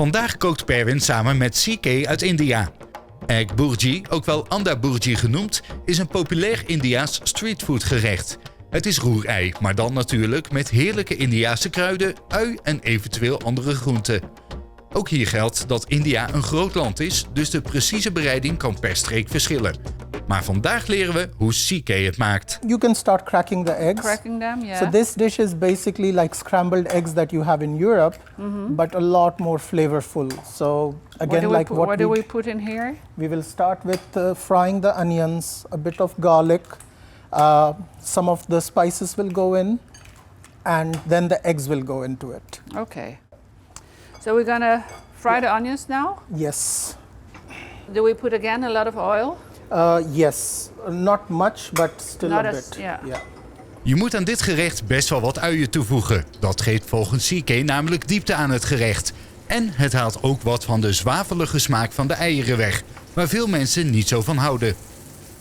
Vandaag kookt Pervin samen met CK uit India. Egg Bhurji, ook wel Anda Bhurji genoemd, is een populair Indiaas streetfoodgerecht. Het is roerei, maar dan natuurlijk met heerlijke Indiase kruiden, ui en eventueel andere groenten. Ook hier geldt dat India een groot land is, dus de precieze bereiding kan per streek verschillen. Maar vandaag leren we hoe CK het maakt. You can start cracking the eggs. Cracking them, yeah. So this dish is basically like scrambled eggs that you have in Europe, but a lot more flavorful. So again, what do we put in here? We will start with frying the onions, a bit of garlic, some of the spices will go in, and then the eggs will go into it. Okay. So we're gonna fry the onions now? Yes. Do we put again a lot of oil? Yes, not much, but still a bit. Yeah. Je moet aan dit gerecht best wel wat uien toevoegen. Dat geeft volgens CK namelijk diepte aan het gerecht. En het haalt ook wat van de zwavelige smaak van de eieren weg, waar veel mensen niet zo van houden.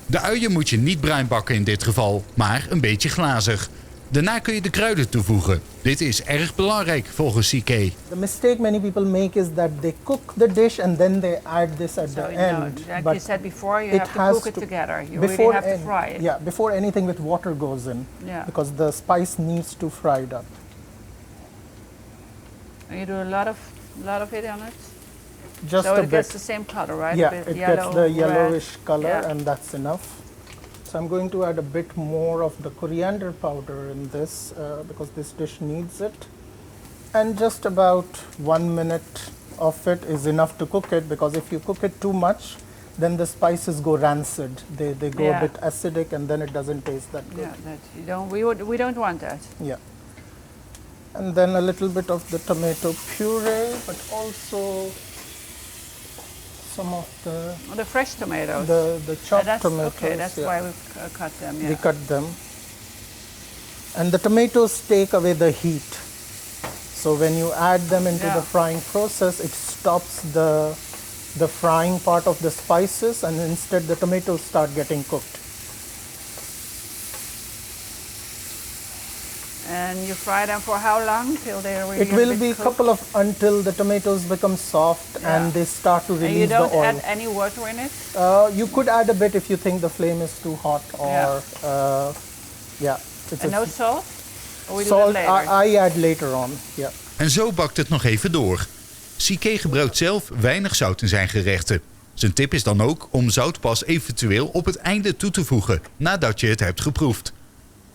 De uien moet je niet bruin bakken in dit geval, maar een beetje glazig. Daarna kun je de kruiden toevoegen. Dit is erg belangrijk volgens CK. The mistake many people make is that they cook the dish and then they add this at the end. Like you said before, you have to cook it together. You really have to fry it. Yeah, before anything with water goes in. Yeah. Because the spice needs to fry it up. And you do a lot of it on it? Just so a it bit. gets the same color, right? Yeah, a bit it yellow, gets the yellowish red. color, and that's enough. So I'm going to add a bit more of the coriander powder in this because this dish needs it. And just about 1 minute of it is enough to cook it, because if you cook it too much, then the spices go rancid. They go a bit acidic, and then it doesn't taste that good. Yeah, we don't want that. Yeah. And then a little bit of the tomato puree, but also some of the fresh tomatoes. The chopped tomatoes. Okay, that's why we cut them. Yeah. We cut them. And the tomatoes take away the heat. So when you add them into the frying process, it stops the frying part of the spices, and instead the tomatoes start getting cooked. And you fry them for how long? Till they're really It will be a couple of until the tomatoes become soft and they start to release the oil. And you don't add any water in it? You could add a bit if you think the flame is too hot, or And no salt? Or we salt do that later? I add later on. Yeah. En zo bakt het nog even door. CK gebruikt zelf weinig zout in zijn gerechten. Zijn tip is dan ook om zout pas eventueel op het einde toe te voegen, nadat je het hebt geproefd.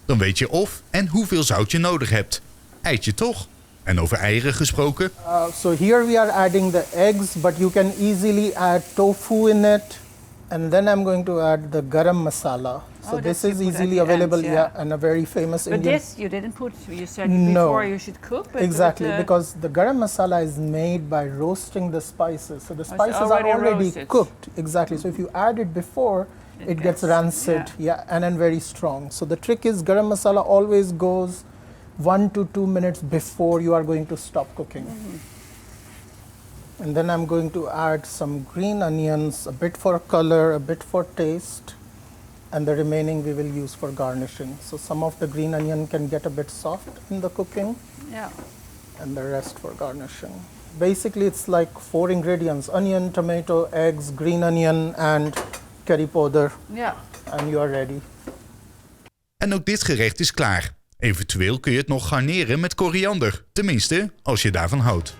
Dan weet je of en hoeveel zout je nodig hebt. Eet je toch? En over eieren gesproken? So here we are adding the eggs, but you can easily add tofu in it. And then I'm going to add the garam masala. So this is easily available, and a very famous Indian. But this you didn't put, you said before you should cook. But exactly, because the garam masala is made by roasting the spices. So the spices are already cooked. Exactly, so if you add it before, it gets rancid, and then very strong. So the trick is garam masala always goes 1 to 2 minutes before you are going to stop cooking. And then I'm going to add some green onions, a bit for color, a bit for taste, and the remaining we will use for garnishing. So some of the green onion can get a bit soft in the cooking, and the rest for garnishing. Basically it's like 4 ingredients: onion, tomato, eggs, green onion, and curry powder. And you are ready. En ook dit gerecht is klaar. Eventueel kun je het nog garneren met koriander. Tenminste, als je daarvan houdt.